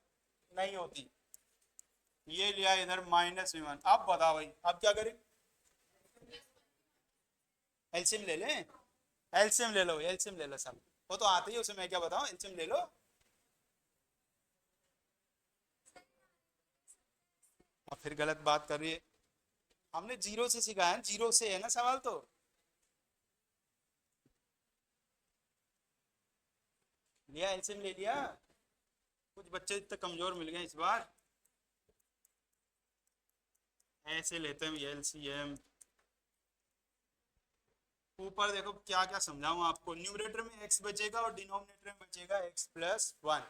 नहीं होती। ये लिया इधर -1। अब बताओ भाई, अब क्या करें? एलसीएम ले लें? एलसीएम ले लो, एलसीएम ले लो सब, वो तो आते ही, उसे मैं क्या बताऊं, एलसीएम ले लो। और फिर गलत बात कर रही है। हमने जीरो से सिखाया, जीरो से है ना सवाल तो। लिया एलसीएम ले लिया। कुछ बच्चे इतने कमजोर मिल गए इस बार, ऐसे लेते हैं एलसीएम। ऊपर देखो क्या क्या समझाऊं आपको, न्यूमरेटर में x बचेगा और डिनोमिनेटर में बचेगा x+1।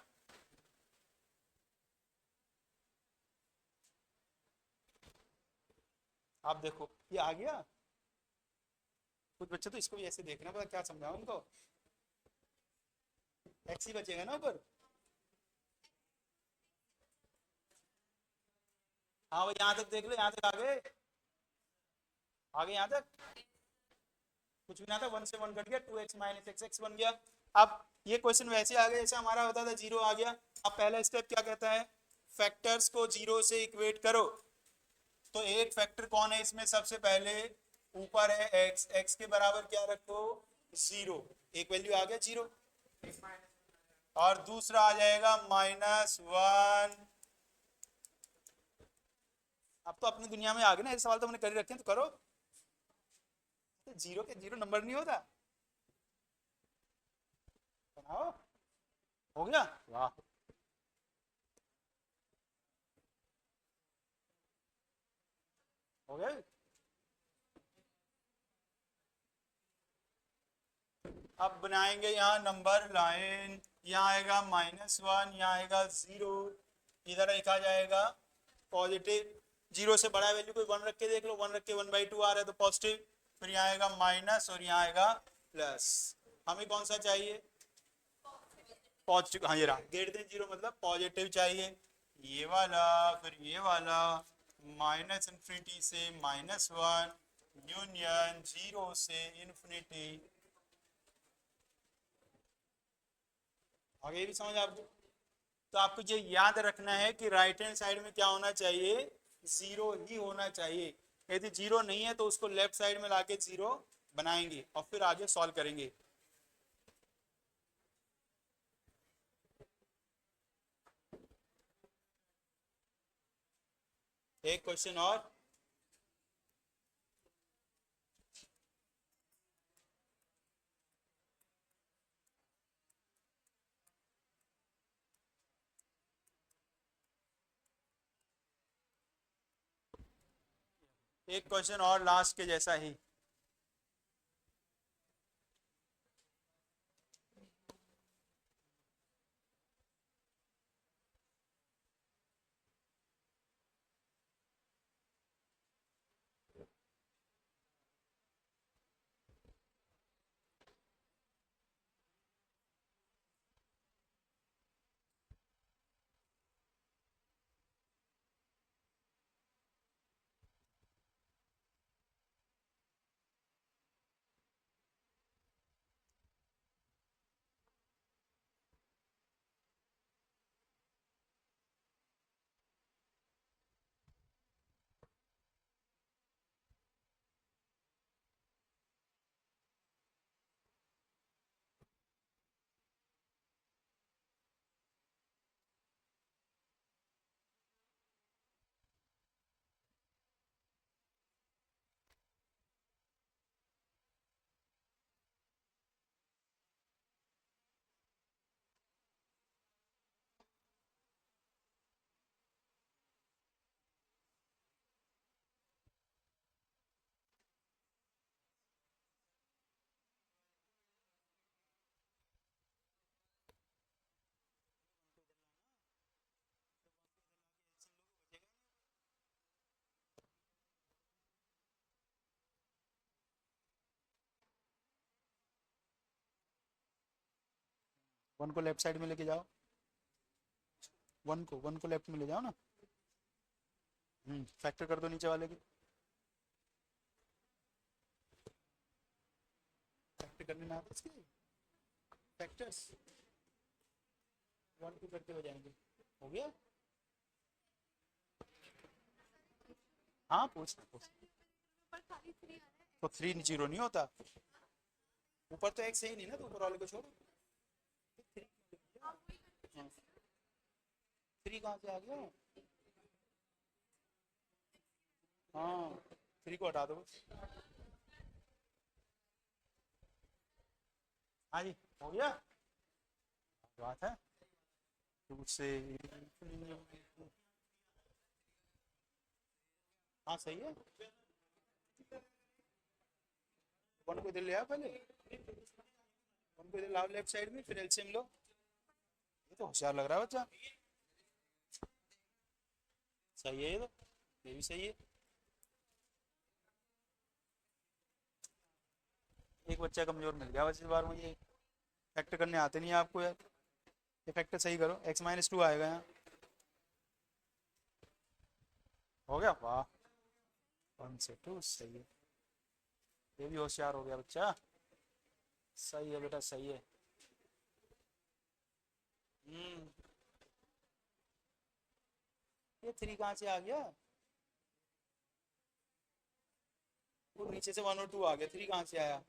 आप देखो ये आ गया। कुछ बच्चे तो इसको भी ऐसे देखना, पता क्या समझाऊं उनको। x ही बचेगा ना ऊपर। हाँ भाई यहाँ तक देख लो, यहाँ तक आगे, आगे यहाँ तक कुछ भी ना था, 1 से 1 कट गया, 2x माइनस एक्स बन गया। अब ये क्वेश्चन वैसे आ गया जैसे हमारा होता था, जीरो आ गया। अब पहला स्टेप क्या कहता है, फैक्टर्स को जीरो से इक्वेट करो। तो एक फैक्टर कौन है इसमें, सबसे पहले ऊपर है x, x के बराबर क्या रखो, जीरो। एक वैल्यू आ गया जीरो, और दूसरा आ जाएगा -1। अब तो अपनी दुनिया में आ गए ना, ऐसे सवाल तो मैंने कर ही रखे हैं, तो करो। तो जीरो के जीरो नंबर नहीं होता, बनाओ। हो गया, वाह। हो गया। अब बनाएंगे यहाँ नंबर लाइन, यहाँ आएगा -1, यहाँ आएगा जीरो, इधर एक आ जाएगा पॉजिटिव। जीरो से बड़ा वैल्यू कोई 1 रख के देख लो, 1 रख के 1/2 आ रहा है तो पॉजिटिव, फिर यहाँ आएगा माइनस और यहाँ आएगा प्लस। हमें कौन सा चाहिए, पॉजिटिव। हाँ ये रहा, ग्रेटर देन जीरो मतलब पॉजिटिव चाहिए, ये वाला फिर ये वाला। -∞ से -1 यूनियन जीरो से इन्फिनिटी। आगे भी समझ आपको। तो आपको ये याद रखना है कि राइट हैंड साइड में क्या होना चाहिए, जीरो ही होना चाहिए। यदि जीरो नहीं है तो उसको लेफ्ट साइड में लाके जीरो बनाएंगे और फिर आगे सॉल्व करेंगे। एक क्वेश्चन और, एक क्वेश्चन और लास्ट के जैसा ही। वन को लेफ्ट साइड में लेके जाओ, वन को लेफ्ट में ले जाओ ना। फैक्टर कर दो नीचे वाले की, फैक्टर करने ना आता इसके फैक्टर्स, 1 2 करते हो जाएंगे। हो गया। हाँ पूछ पूछ। तो 3 जीरो नहीं होता, ऊपर तो एक सही नहीं ना, तो ऊपर वाले को छोड़ो। 3 कहाँ से आ गया, हाँ 3 को हटा दो। हाँ जी हो गया, बात है। 2 से हाँ सही है। 1 को इधर ले आओ पहले, 1 को इधर लाओ लेफ्ट साइड में, फिर एलसीएम लो। ये तो होशियार लग रहा है बच्चा। सही है ये तो, ये भी सही है। एक बच्चा कमजोर मिल गया बस इस बार मुझे, फैक्टर करने आते नहीं है आपको यार। ये फैक्टर सही करो, x-2 आएगा यहाँ। हो गया, वाह 1 से 2 सही है। ये भी होशियार हो गया बच्चा, सही है बेटा सही है। ये 3 कहाँ से आ गया? वो नीचे से 1 और 2 आ गया, 3 कहाँ से आया?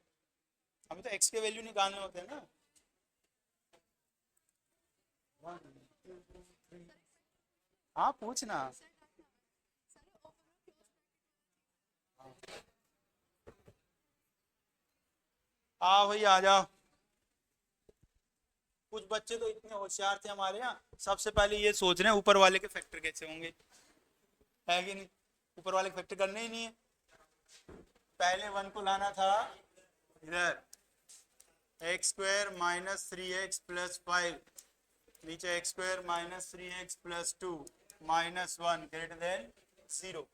हमें तो x के वैल्यू निकालने होते हैं ना। 1 2 3। हाँ पूछना। आ भाई आ जाओ। कुछ बच्चे तो इतने होशियार थे हमारे यहाँ, सबसे पहले ये सोच रहे हैं ऊपर वाले के फैक्टर कैसे होंगे, है कि नहीं? ऊपर वाले के फैक्टर करने ही नहीं है। पहले 1 को लाना था इधर, x² - 3x + 5, नीचे x² - 3x + 2 -1 > 0।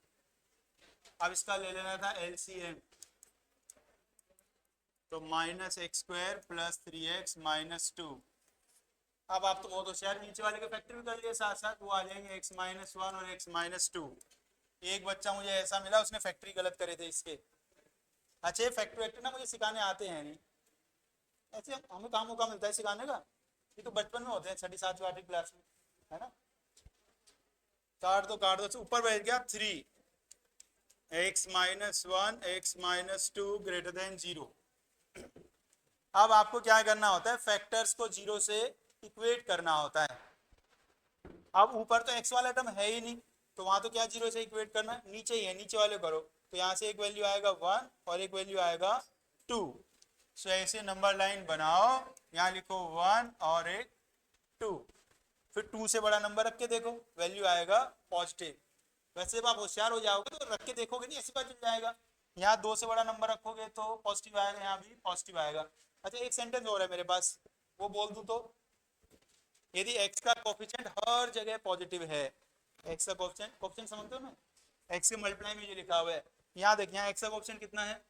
अब इसका ले लेना था LCM, तो -x² + 3x - 2। अब आप तो बहुत होशियार, नीचे वाले के फैक्टर भी कर लिए साथ साथ, वो आ जाएंगे x - 1 और x - 2। एक बच्चा मुझे ऐसा मिला उसने फैक्टरी गलत करे थे इसके। अच्छा ये फैक्टर वैक्टर ना मुझे सिखाने आते हैं नहीं, ऐसे हमें काम मौका मिलता है सिखाने का, ये तो बचपन में होते हैं 6ठी 7वीं 8वीं क्लास में, है ना। काट दो ऊपर बैठ गया 3, x - 1 x - 2 > 0। अब आपको क्या करना होता है, फैक्टर्स को 0 से इक्वेट करना होता है। अब ऊपर तो x वाला टर्म है ही नहीं, तो वहां तो क्या 0 से इक्वेट करना है, नीचे ही है, नीचे वाले करो। तो यहाँ से एक वैल्यू आएगा 1 और एक वैल्यू आएगा 2। सो ऐसे नंबर लाइन बनाओ, यहाँ लिखो 1 और एक 2, फिर 2 से बड़ा नंबर रख के देखो, वैल्यू आएगा पॉजिटिव। वैसे जब आप होशियार हो जाओगे तो रख के देखोगे नहीं, ऐसी बात चल जाएगा। यहाँ 2 से बड़ा नंबर रखोगे तो पॉजिटिव आएगा, यहाँ भी पॉजिटिव आएगा। अच्छा एक सेंटेंस और है मेरे पास, वो बोल दूं तो, यदि x का कोफिशिएंट हर जगह पॉजिटिव है, x का कोफिशिएंट समझते हो ना, x के मल्टीप्लाई में जो लिखा हुआ है, यहाँ देखिए यहाँ x का कोफिशिएंट कितना है,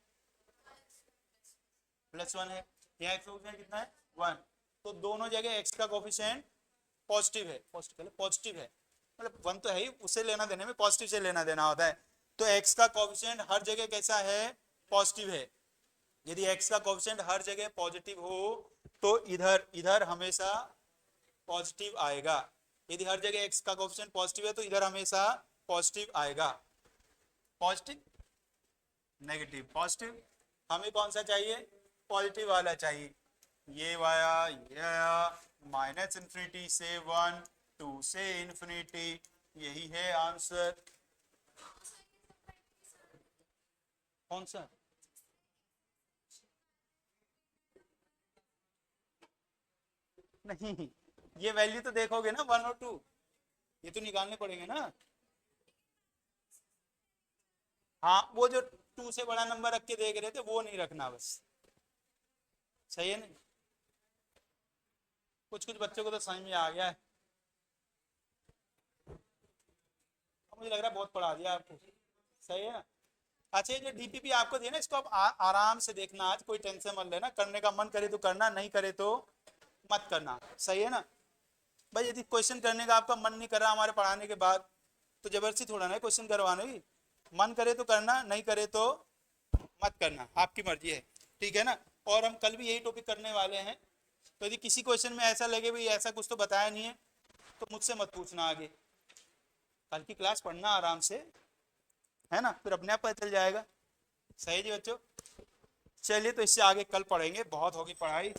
+1 है, यहाँ x का कोफिशिएंट कितना है 1, तो दोनों जगह x का कोफिशिएंट पॉजिटिव है, पॉजिटिव है, मतलब 1 तो है ही, उससे लेना देने में पॉजिटिव से लेना देना होता है। तो x का कोफिशिएंट हर जगह कैसा है, पॉजिटिव है। यदि x का कोफिशिएंट हर जगह पॉजिटिव हो तो इधर इधर हमेशा पॉजिटिव आएगा। यदि हर जगह x का कोफिशिएंट पॉजिटिव है तो इधर हमेशा पॉजिटिव आएगा। पॉजिटिव नेगेटिव पॉजिटिव, हमें कौन सा चाहिए, पॉजिटिव वाला चाहिए। ये आया -∞ से 1, 2 से ∞, यही है आंसर। कौन सा? नहीं, ये वैल्यू तो देखोगे ना 1 और 2, ये तो निकालने पड़ेंगे ना। हाँ वो जो 2 से बड़ा नंबर रख के देख रहे थे वो नहीं रखना बस, सही है नहीं। कुछ कुछ बच्चों को तो समझ में आ गया है, मुझे लग रहा है बहुत पढ़ा दिया आपको, सही है ना। अच्छा ये जो डीपीपी आपको दिया ना, इसको आप आराम से देखना, आज कोई टेंशन मत लेना, करने का मन करे तो करना, नहीं करे तो मत करना, सही है ना भाई। यदि क्वेश्चन करने का आपका मन नहीं कर रहा हमारे पढ़ाने के बाद, तो जबरदस्ती थोड़ा ना क्वेश्चन करवाने की, मन करे तो करना, नहीं करे तो मत करना, आपकी मर्जी है, ठीक है ना। और हम कल भी यही टॉपिक करने वाले हैं, तो यदि किसी क्वेश्चन में ऐसा लगे भाई ऐसा कुछ तो बताया नहीं है, तो मुझसे मत पूछना आगे, कल की क्लास पढ़ना आराम से, है ना, फिर अपने आप पता चल जाएगा। सही जी बच्चों, चलिए तो इससे आगे कल पढ़ेंगे, बहुत होगी पढ़ाई।